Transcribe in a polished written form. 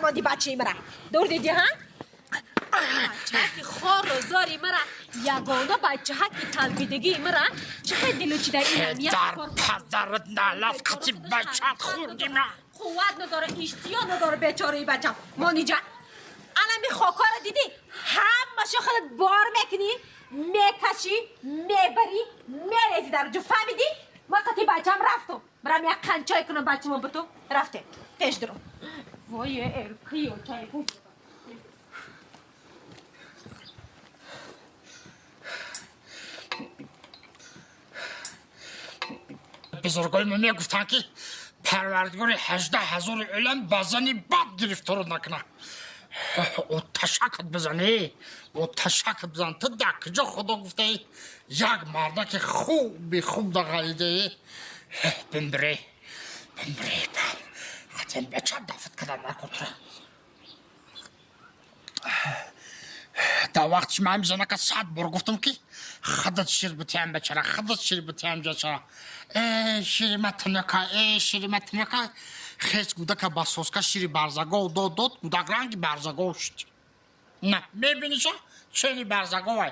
ماندی بچه مرا دور دیدی ها بچه که خار و زاری مرا یگانه بچه ها که تلبیدگی مرا چه دلو چی در این همیت در پدرت نلف کتی بچت خوردی من قوت نداره اشتیا نداره بیچاره بچه مانی جان الان می خاکا را دیدی همه خودت بار میکنی میکشی میبری میریزی در جو فهمیدی وقتی بچه هم رفتم برم یک قنچای کنم بچه من به تو رفته پیش درو وای ارکی و چای بود بزرگای من میگفتن که پروردگار 18,000 علم بزنی بد گرفتار نکنه او تشکت بزنی او تشکت بزن تو در کجا خدا گفته یک مردک خوب در غلیده بمبره خطیم بچه دفت کدن نکن تو در وقتش من میزنه که 100 بار گفتم که خودت شیر بتیم بچره خودت شیر بتیم جچره شیر متنکه خیز گودک بسوسکا شیر برزگاه داد گودک رنگ برزگاه شد نه میبینی چه چنی برزگاه